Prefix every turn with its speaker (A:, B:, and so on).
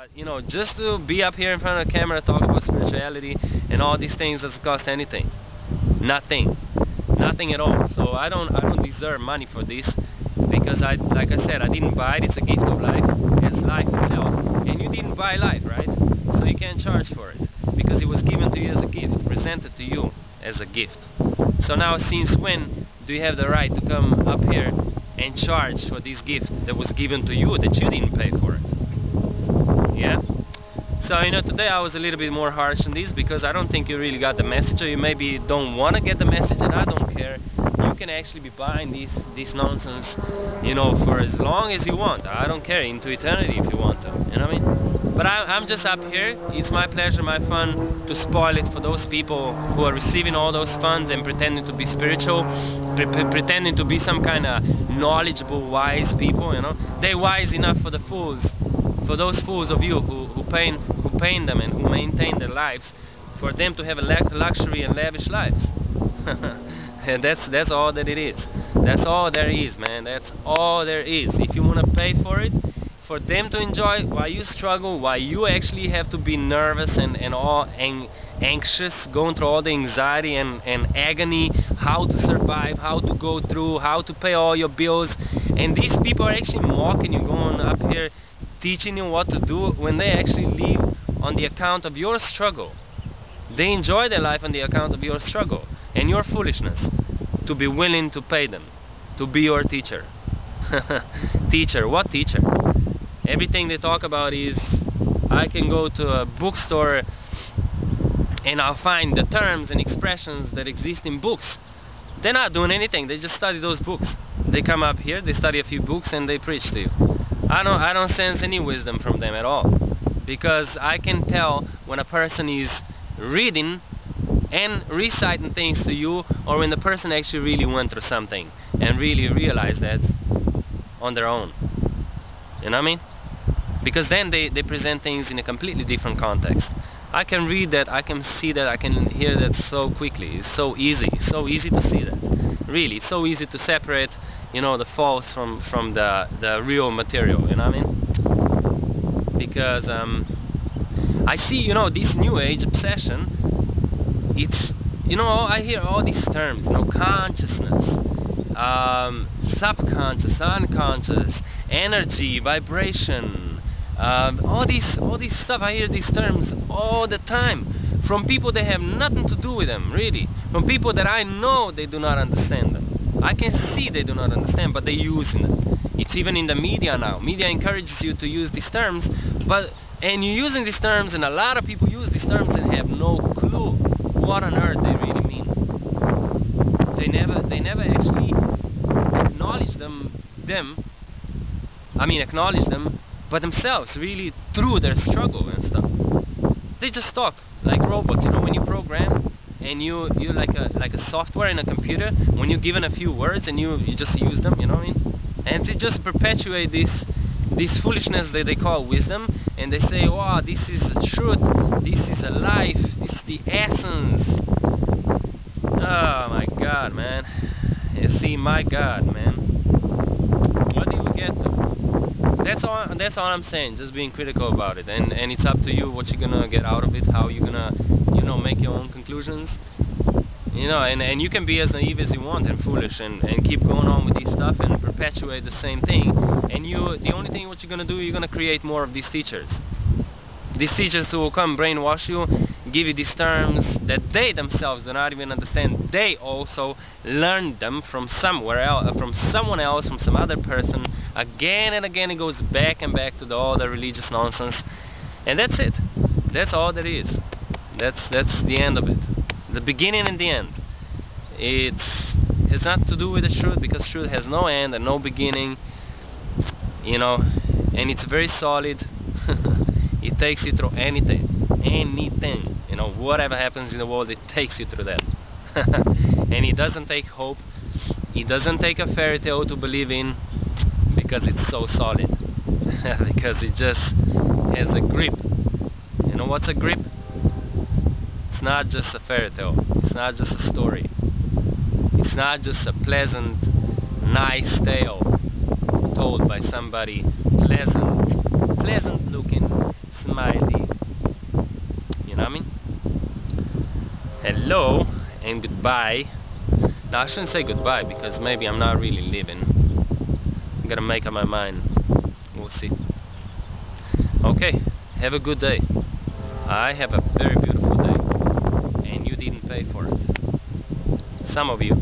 A: But you know, just to be up here in front of the camera, talk about spirituality and all these things doesn't cost anything. Nothing. Nothing at all. So I don't deserve money for this, because like I said, I didn't buy it. It's a gift of life. It's life itself. And you didn't buy life, right? So you can't charge for it, because it was given to you as a gift, presented to you as a gift. So now, since when do you have the right to come up here and charge for this gift that was given to you, that you didn't pay for it? Yeah? So, you know, today I was a little bit more harsh on this, because I don't think you really got the message, or you maybe don't want to get the message, and I don't care. You can actually be buying this nonsense, you know, for as long as you want. I don't care, into eternity if you want to, you know what I mean? But I'm just up here. It's my pleasure, my fun, to spoil it for those people who are receiving all those funds and pretending to be spiritual, pretending to be some kind of knowledgeable, wise people, you know. They're wise enough for the fools, for those fools of you who pay them and who maintain their lives, for them to have a luxury and lavish lives. And that's all that it is. That's all there is, man. That's all there is. If you want to pay for it, for them to enjoy while you struggle, while you actually have to be nervous and anxious, going through all the anxiety and agony, how to survive, how to go through, how to pay all your bills, and these people are actually mocking you, going up here teaching you what to do, when they actually live on the account of your struggle. They enjoy their life on the account of your struggle and your foolishness, to be willing to pay them, to be your teacher. Teacher? What teacher? Everything they talk about is, I can go to a bookstore and I'll find the terms and expressions that exist in books. They're not doing anything, they just study those books. They come up here, they study a few books, and they preach to you. I don't sense any wisdom from them at all, because I can tell when a person is reading and reciting things to you, or when the person actually really went through something and really realized that on their own. You know what I mean? Because then they present things in a completely different context. I can read that, I can see that, I can hear that so quickly. It's so easy to see that. Really, it's so easy to separate, you know, the false from the real material, you know what I mean? Because I see, you know, this new age obsession, it's, you know, I hear all these terms, you know, consciousness, subconscious, unconscious, energy, vibration, all these stuff. I hear these terms all the time from people that have nothing to do with them, really, from people that I know they do not understand them. I can see they do not understand, but they're using them. It's even in the media now. Media encourages you to use these terms, and you're using these terms, and a lot of people use these terms and have no clue what on earth they really mean. They never actually acknowledge acknowledge them, but themselves, really, through their struggle and stuff. They just talk like robots. You know, when you program and you're like a software in a computer, when you're given a few words and you just use them, you know what I mean? And they just perpetuate this foolishness that they call wisdom, and they say, wow, this is the truth, this is a life, this is the essence. Oh my God, man. You see, my God, man. What do you get to? That's all I'm saying, just being critical about it, and it's up to you what you're gonna get out of it, how you're gonna, you know, make your own conclusions. You know, and you can be as naive as you want and foolish and keep going on with this stuff and perpetuate the same thing, and the only thing what you're gonna do, you're gonna create more of these teachers. These teachers who will come brainwash you, give you these terms that they themselves do not even understand. They also learned them from somewhere else, from someone else, from some other person. Again and again, it goes back and back to all the religious nonsense, and that's it. That's all there is. That's the end of it. The beginning and the end. It has nothing to do with the truth, because truth has no end and no beginning. You know, and it's very solid. It takes you through anything, you know, whatever happens in the world, it takes you through that. And it doesn't take hope, it doesn't take a fairy tale to believe in, because it's so solid. Because it just has a grip. You know what's a grip? It's not just a fairy tale, it's not just a story, it's not just a pleasant, nice tale told by somebody pleasant looking, smiley. You know what I mean? Hello and goodbye. No, I shouldn't say goodbye because maybe I'm not really living. I'm gonna make up my mind. We'll see. Okay, have a good day. I have a very beautiful day, and you didn't pay for it. Some of you.